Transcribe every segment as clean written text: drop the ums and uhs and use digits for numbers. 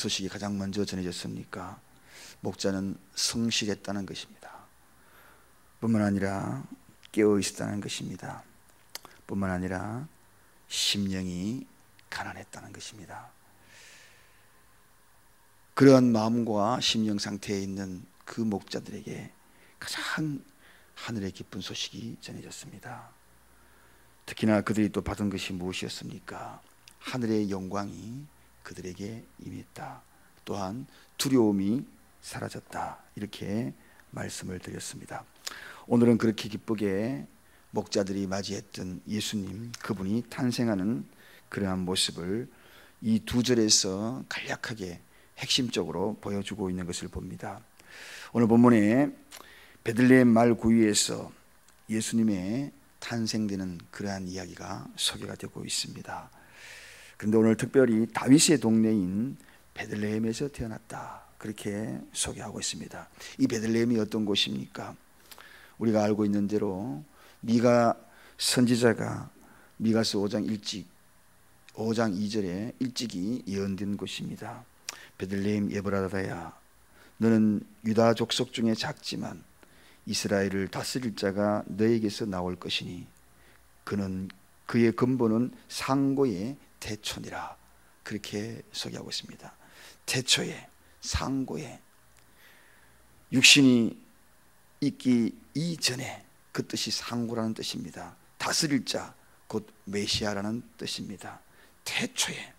소식이 가장 먼저 전해졌습니까? 목자는 성실했다는 것입니다. 뿐만 아니라 깨어 있었다는 것입니다. 뿐만 아니라 심령이 가난했다는 것입니다. 그러한 마음과 심령 상태에 있는 그 목자들에게 가장 하늘의 기쁜 소식이 전해졌습니다. 특히나 그들이 또 받은 것이 무엇이었습니까? 하늘의 영광이 그들에게 임했다. 또한 두려움이 사라졌다. 이렇게 말씀을 드렸습니다. 오늘은 그렇게 기쁘게 목자들이 맞이했던 예수님, 그분이 탄생하는 그러한 모습을 이 두 절에서 간략하게 핵심적으로 보여주고 있는 것을 봅니다. 오늘 본문에 베들레헴 말 구유에서 예수님의 탄생되는 그러한 이야기가 소개가 되고 있습니다. 그런데 오늘 특별히 다윗의 동네인 베들레헴에서 태어났다, 그렇게 소개하고 있습니다. 이 베들레헴이 어떤 곳입니까? 우리가 알고 있는 대로 미가 선지자가 미가서 5장 2절에 일찍이 예언된 곳입니다. 베들레헴 에브라다야, 너는 유다 족속 중에 작지만 이스라엘을 다스릴 자가 너에게서 나올 것이니 그의 근본은 상고의 태초니라. 그렇게 소개하고 있습니다. 태초에, 상고에, 육신이 있기 이전에, 그 뜻이 상고라는 뜻입니다. 다스릴 자, 곧 메시아라는 뜻입니다. 태초에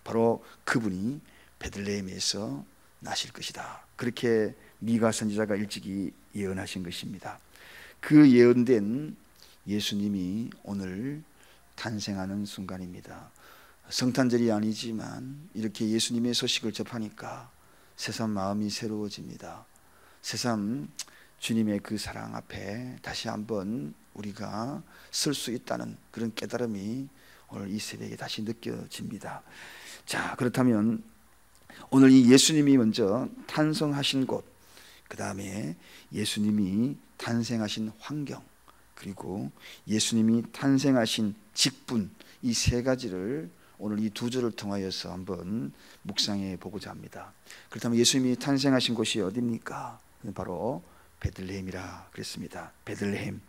바로 그분이 베들레헴에서 나실 것이다. 그렇게 미가 선지자가 일찍이 예언하신 것입니다. 그 예언된 예수님이 오늘 탄생하는 순간입니다. 성탄절이 아니지만 이렇게 예수님의 소식을 접하니까 새삼 마음이 새로워집니다. 새삼 주님의 그 사랑 앞에 다시 한번 우리가 설 수 있다는 그런 깨달음이 오늘 이 새벽에 다시 느껴집니다. 자, 그렇다면 오늘 이 예수님이 먼저 탄생하신 곳, 그 다음에 예수님이 탄생하신 환경, 그리고 예수님이 탄생하신 직분, 이 세 가지를 오늘 이 두 절을 통하여서 한번 묵상해 보고자 합니다. 그렇다면 예수님이 탄생하신 곳이 어디입니까? 바로 베들레헴이라 그랬습니다. 베들레헴.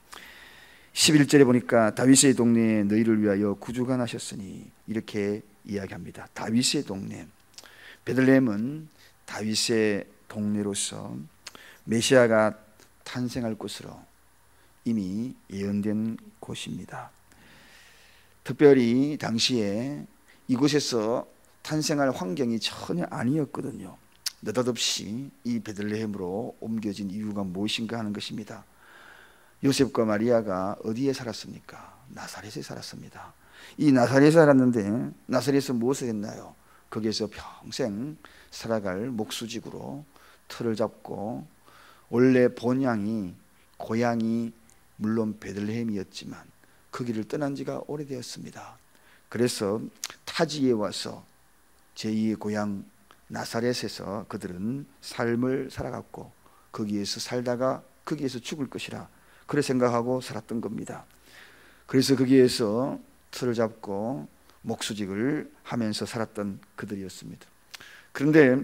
11절에 보니까 다윗의 동네에 너희를 위하여 구주가 나셨으니, 이렇게 이야기합니다. 다윗의 동네. 베들레헴은 다윗의 동네로서 메시아가 탄생할 곳으로 이미 예언된 곳입니다. 특별히 당시에 이곳에서 탄생할 환경이 전혀 아니었거든요. 느닷없이 이 베들레헴으로 옮겨진 이유가 무엇인가 하는 것입니다. 요셉과 마리아가 어디에 살았습니까? 나사렛에 살았습니다. 이 나사렛에 살았는데 나사렛에서 무엇을 했나요? 거기에서 평생 살아갈 목수직으로 틀을 잡고, 원래 본향이 고향이 물론 베들레헴이었지만 그 길을 떠난 지가 오래되었습니다. 그래서 타지에 와서 제2의 고향 나사렛에서 그들은 삶을 살아갔고, 거기에서 살다가 거기에서 죽을 것이라 그래 생각하고 살았던 겁니다. 그래서 거기에서 틀을 잡고 목수직을 하면서 살았던 그들이었습니다. 그런데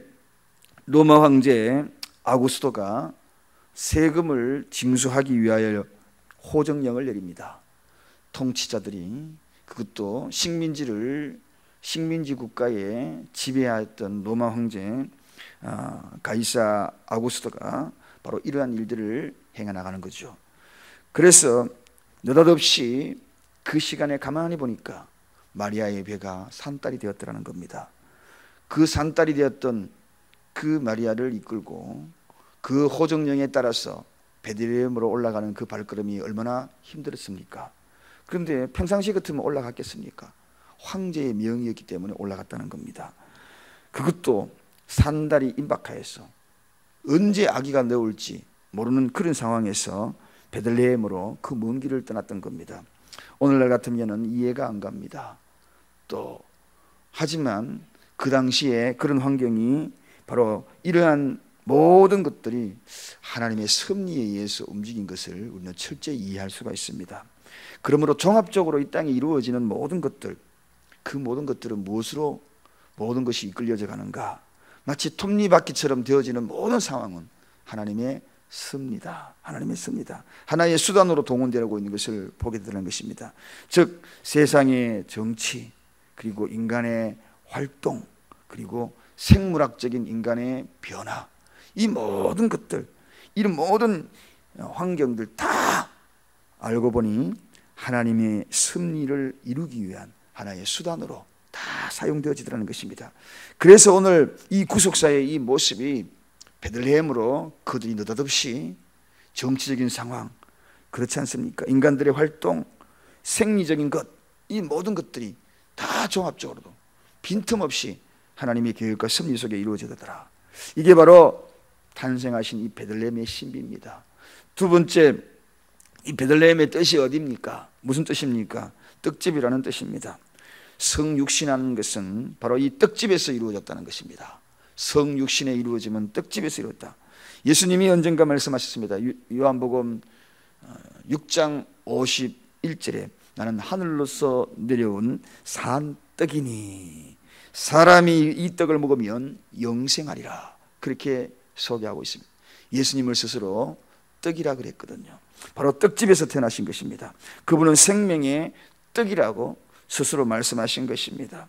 로마 황제 아구스토가 세금을 징수하기 위하여 호정령을 내립니다. 통치자들이, 그것도 식민지 국가에 지배하였던 로마 황제 가이사 아구스토가 바로 이러한 일들을 행해 나가는 거죠. 그래서 느닷없이 그 시간에 가만히 보니까 마리아의 배가 산딸이 되었더라는 겁니다. 그 산딸이 되었던 그 마리아를 이끌고 그 호정령에 따라서 베들레헴으로 올라가는 그 발걸음이 얼마나 힘들었습니까? 그런데 평상시 같으면 올라갔겠습니까? 황제의 명이었기 때문에 올라갔다는 겁니다. 그것도 산달이 임박하여서 언제 아기가 나올지 모르는 그런 상황에서 베들레헴으로 그 먼 길을 떠났던 겁니다. 오늘날 같으면 이해가 안 갑니다. 또 하지만 그 당시에 그런 환경이 바로 이러한 모든 것들이 하나님의 섭리에 의해서 움직인 것을 우리는 철저히 이해할 수가 있습니다. 그러므로 종합적으로 이 땅에 이루어지는 모든 것들, 그 모든 것들은 무엇으로 모든 것이 이끌려져 가는가? 마치 톱니바퀴처럼 되어지는 모든 상황은 하나님의 섭니다. 하나님의 섭니다. 하나의 수단으로 동원되고 있는 것을 보게 되는 것입니다. 즉 세상의 정치, 그리고 인간의 활동, 그리고 생물학적인 인간의 변화, 이 모든 것들, 이런 모든 환경들 다 알고 보니 하나님의 섭리를 이루기 위한 하나의 수단으로 다 사용되어지더라는 것입니다. 그래서 오늘 이 구속사의 이 모습이 베들레헴으로 그들이 느닷없이 정치적인 상황, 그렇지 않습니까? 인간들의 활동, 생리적인 것, 이 모든 것들이 다 종합적으로도 빈틈없이 하나님의 계획과 섭리 속에 이루어지더라. 이게 바로 탄생하신 이 베들레헴의 신비입니다. 두 번째, 이 베들레헴의 뜻이 어디입니까? 무슨 뜻입니까? 떡집이라는 뜻입니다. 성육신하는 것은 바로 이 떡집에서 이루어졌다는 것입니다. 성육신에 이루어지면 떡집에서 이루어졌다. 예수님이 언젠가 말씀하셨습니다. 요한복음 6장 51절에 나는 하늘로서 내려온 산떡이니 사람이 이 떡을 먹으면 영생하리라, 그렇게 소개하고 있습니다. 예수님을 스스로 떡이라 그랬거든요. 바로 떡집에서 태어나신 것입니다. 그분은 생명의 떡이라고 스스로 말씀하신 것입니다.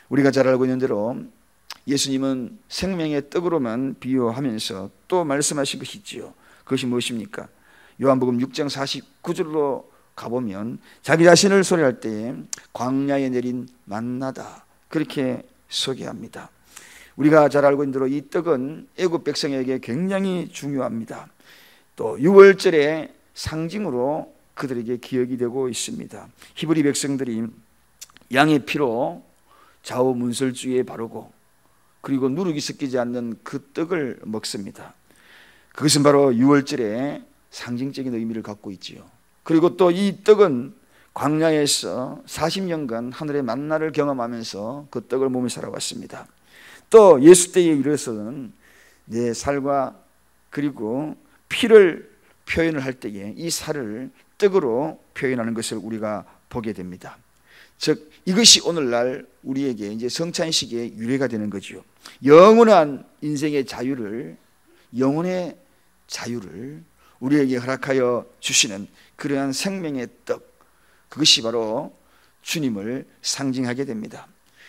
우리가 잘 알고 있는 대로 예수님은 생명의 떡으로만 비유하면서 또 말씀하신 것이 있지요. 그것이 무엇입니까? 요한복음 6장 49절로 가보면 자기 자신을 소개할 때에 광야에 내린 만나다, 그렇게 소개합니다. 우리가 잘 알고 있는 대로 이 떡은 애굽 백성에게 굉장히 중요합니다. 또 유월절의 상징으로 그들에게 기억이 되고 있습니다. 히브리 백성들이 양의 피로 좌우 문설주에 바르고 그리고 누룩이 섞이지 않는 그 떡을 먹습니다. 그것은 바로 유월절의 상징적인 의미를 갖고 있지요. 그리고 또 이 떡은 광야에서 40년간 하늘의 만나를 경험하면서 그 떡을 몸에 살아왔습니다. 또 예수 때에 이르러서는 내 살과 그리고 피를 표현을 할 때에 이 살을 떡으로 표현하는 것을 우리가 보게 됩니다. 즉 이것이 오늘날 우리에게 이제 성찬식의 유래가 되는 거죠. 영원한 인생의 자유를, 영혼의 자유를 우리에게 허락하여 주시는 그러한 생명의 떡, 그것이 바로 주님을 상징하게 됩니다.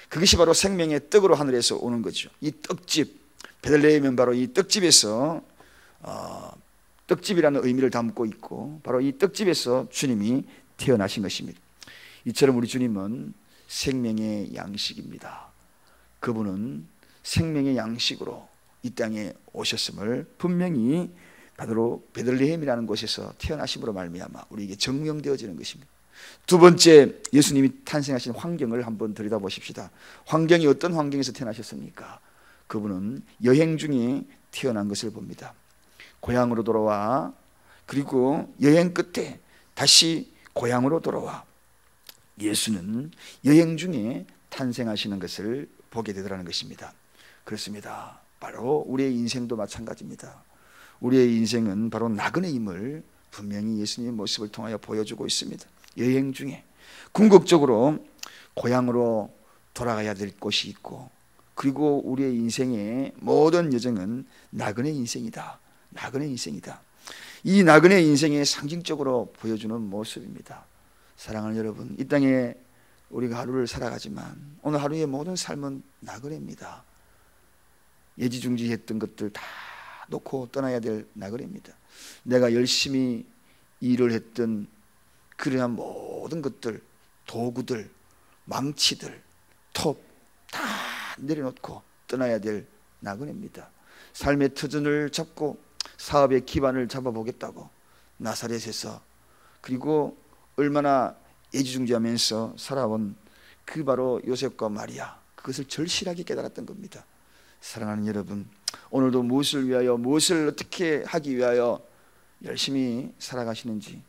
그것이 바로 생명의 떡으로 하늘에서 오는 거죠. 이 떡집, 베들레헴은 바로 이 떡집에서 떡집이라는 의미를 담고 있고 바로 이 떡집에서 주님이 태어나신 것입니다. 이처럼 우리 주님은 생명의 양식입니다. 그분은 생명의 양식으로 이 땅에 오셨음을 분명히 바로 베들레헴이라는 곳에서 태어나심으로 말미암아 우리에게 증명되어지는 것입니다. 두 번째, 예수님이 탄생하신 환경을 한번 들여다보십시다. 환경이 어떤 환경에서 태어나셨습니까? 그분은 여행 중에 태어난 것을 봅니다. 고향으로 돌아와 그리고 여행 끝에 다시 고향으로 돌아와 예수는 여행 중에 탄생하시는 것을 보게 되더라는 것입니다. 그렇습니다. 바로 우리의 인생도 마찬가지입니다. 우리의 인생은 바로 나그네임을 분명히 예수님의 모습을 통하여 보여주고 있습니다. 여행 중에 궁극적으로 고향으로 돌아가야 될 곳이 있고 그리고 우리의 인생의 모든 여정은 나그네 인생이다. 나그네 인생이다. 이 나그네 인생의 상징적으로 보여주는 모습입니다. 사랑하는 여러분, 이 땅에 우리가 하루를 살아가지만 오늘 하루의 모든 삶은 나그네입니다. 예지중지했던 것들 다 놓고 떠나야 될 나그네입니다. 내가 열심히 일을 했던 그러한 모든 것들, 도구들, 망치들, 톱 다 내려놓고 떠나야 될 나그네입니다. 삶의 터전을 잡고 사업의 기반을 잡아보겠다고 나사렛에서 그리고 얼마나 애지중지하면서 살아온 그 바로 요셉과 마리아, 그것을 절실하게 깨달았던 겁니다. 사랑하는 여러분, 오늘도 무엇을 위하여 무엇을 어떻게 하기 위하여 열심히 살아가시는지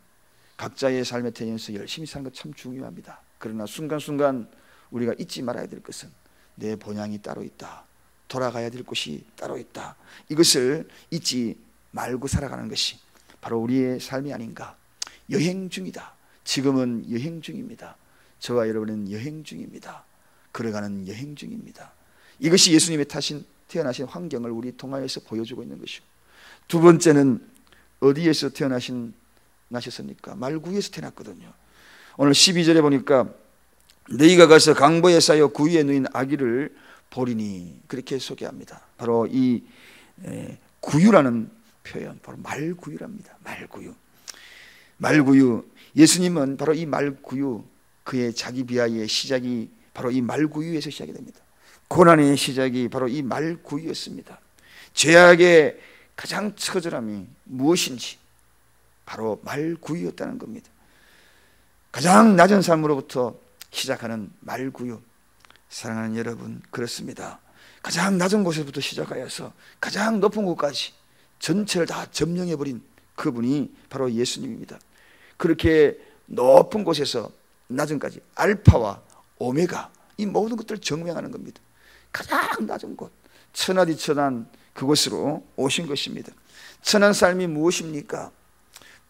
각자의 삶의 태연에서 열심히 사는 것 참 중요합니다. 그러나 순간순간 우리가 잊지 말아야 될 것은 내 본향이 따로 있다. 돌아가야 될 곳이 따로 있다. 이것을 잊지 말고 살아가는 것이 바로 우리의 삶이 아닌가. 여행 중이다. 지금은 여행 중입니다. 저와 여러분은 여행 중입니다. 걸어가는 여행 중입니다. 이것이 예수님의 타신 태어나신 환경을 우리 통하여서 보여주고 있는 것이고, 두 번째는 어디에서 나셨습니까? 말구유에서 태어났거든요. 오늘 12절에 보니까 너희가 가서 강보에 쌓여 구유에 누인 아기를 보리니, 그렇게 소개합니다. 바로 이 구유라는 표현, 바로 말구유랍니다. 말구유. 예수님은 바로 이 말구유, 그의 자기 비하의 시작이 바로 이 말구유에서 시작이 됩니다. 고난의 시작이 바로 이 말구유였습니다. 죄악의 가장 처절함이 무엇인지 바로 말구유였다는 겁니다. 가장 낮은 삶으로부터 시작하는 말구유. 사랑하는 여러분, 그렇습니다. 가장 낮은 곳에서부터 시작하여서 가장 높은 곳까지 전체를 다 점령해버린 그분이 바로 예수님입니다. 그렇게 높은 곳에서 낮은까지, 알파와 오메가, 이 모든 것들을 증명하는 겁니다. 가장 낮은 곳, 천하디천한 그곳으로 오신 것입니다. 천한 삶이 무엇입니까?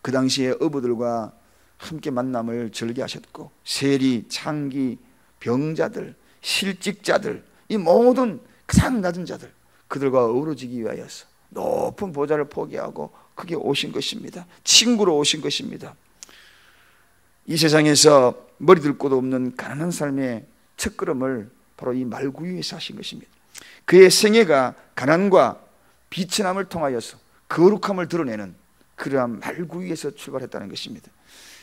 그 당시에 어부들과 함께 만남을 즐겨하셨고, 세리, 창기, 병자들, 실직자들, 이 모든 가장 낮은 자들, 그들과 어우러지기 위하여서 높은 보좌를 포기하고 그게 오신 것입니다. 친구로 오신 것입니다. 이 세상에서 머리들 곳 없는 가난한 삶의 첫걸음을 바로 이 말구유에서 하신 것입니다. 그의 생애가 가난과 비천함을 통하여서 거룩함을 드러내는 그러한 말구유에서 출발했다는 것입니다.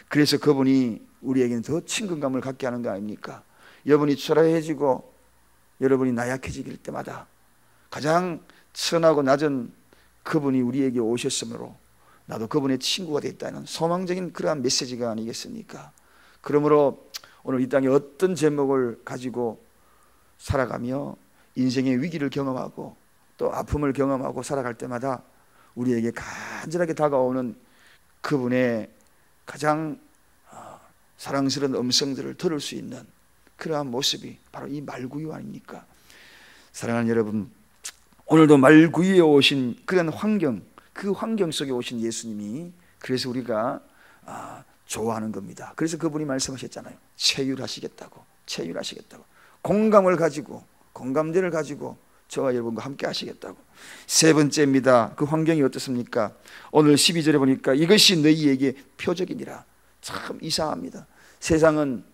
그래서 그분이 우리에게는 더 친근감을 갖게 하는 거 아닙니까? 여러분이 초라해지고 여러분이 나약해질 때마다 가장 선하고 낮은 그분이 우리에게 오셨으므로 나도 그분의 친구가 됐다는 소망적인 그러한 메시지가 아니겠습니까? 그러므로 오늘 이 땅에 어떤 제목을 가지고 살아가며 인생의 위기를 경험하고 또 아픔을 경험하고 살아갈 때마다 우리에게 간절하게 다가오는 그분의 가장 사랑스러운 음성들을 들을 수 있는 그러한 모습이 바로 이 말구유 아닙니까? 사랑하는 여러분, 오늘도 말구유에 오신 그런 환경, 그 환경 속에 오신 예수님이, 그래서 우리가 좋아하는 겁니다. 그래서 그분이 말씀하셨잖아요. 체휼하시겠다고. 공감을 가지고, 공감대를 가지고 저와 여러분과 함께 하시겠다고. 세 번째입니다. 그 환경이 어떻습니까? 오늘 12절에 보니까 이것이 너희에게 표적이니라. 참 이상합니다. 세상은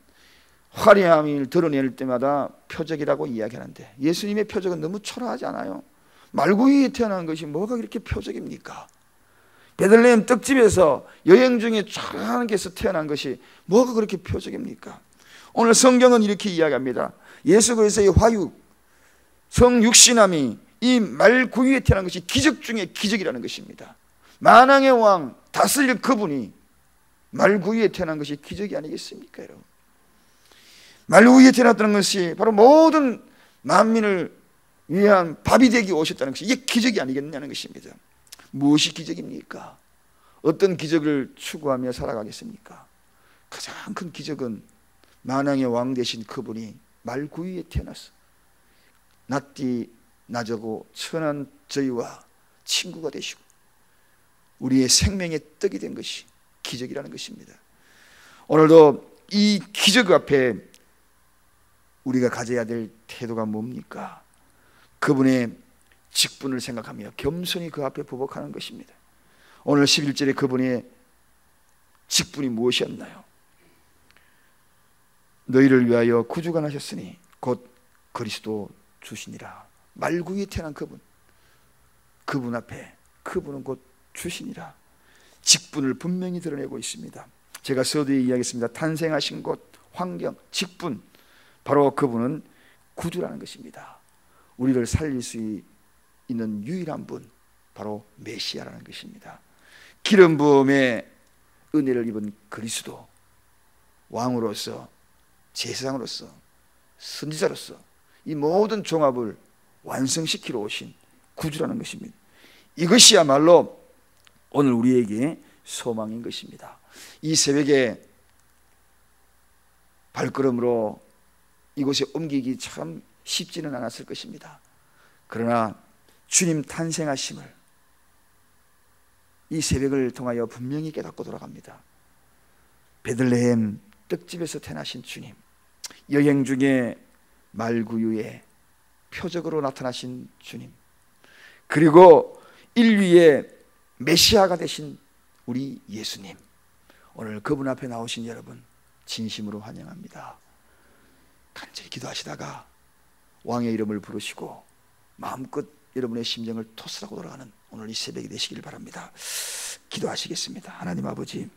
화려함을 드러낼 때마다 표적이라고 이야기하는데 예수님의 표적은 너무 초라하지 않아요? 말구유에 태어난 것이 뭐가 그렇게 표적입니까? 베들레헴 떡집에서 여행 중에 초라한 데서 태어난 것이 뭐가 그렇게 표적입니까? 오늘 성경은 이렇게 이야기합니다. 예수 그리스도의 화육, 성육신함이 이 말구유에 태어난 것이 기적 중에 기적이라는 것입니다. 만왕의 왕 다스릴 그분이 말구유에 태어난 것이 기적이 아니겠습니까, 여러분? 말구유에 태어났다는 것이 바로 모든 만민을 위한 밥이 되기 오셨다는 것이, 이게 기적이 아니겠냐는 것입니다. 무엇이 기적입니까? 어떤 기적을 추구하며 살아가겠습니까? 가장 큰 기적은 만왕의 왕 되신 그분이 말구유에 태어났어. 낮디 낮고 천한 저희와 친구가 되시고 우리의 생명의 떡이 된 것이 기적이라는 것입니다. 오늘도 이 기적 앞에 우리가 가져야 될 태도가 뭡니까? 그분의 직분을 생각하며 겸손히 그 앞에 부복하는 것입니다. 오늘 11절에 그분의 직분이 무엇이었나요? 너희를 위하여 구주가 나셨으니 곧 그리스도 주시니라. 말구유에 태어난 그분 앞에, 그분은 곧 주시니라. 직분을 분명히 드러내고 있습니다. 제가 서두에 이야기했습니다. 탄생하신 곳, 환경, 직분, 바로 그분은 구주라는 것입니다. 우리를 살릴 수 있는 유일한 분, 바로 메시아라는 것입니다. 기름 부음의 은혜를 입은 그리스도, 왕으로서, 제사장으로서, 선지자로서 이 모든 종합을 완성시키러 오신 구주라는 것입니다. 이것이야말로 오늘 우리에게 소망인 것입니다. 이 새벽에 발걸음으로 이곳에 옮기기 참 쉽지는 않았을 것입니다. 그러나 주님 탄생하심을 이 새벽을 통하여 분명히 깨닫고 돌아갑니다. 베들레헴 떡집에서 태어나신 주님, 여행 중에 말구유에 표적으로 나타나신 주님, 그리고 인류의 메시아가 되신 우리 예수님, 오늘 그분 앞에 나오신 여러분 진심으로 환영합니다. 간절히 기도하시다가 왕의 이름을 부르시고 마음껏 여러분의 심정을 토설하고 돌아가는 오늘 이 새벽이 되시길 바랍니다. 기도하시겠습니다. 하나님 아버지,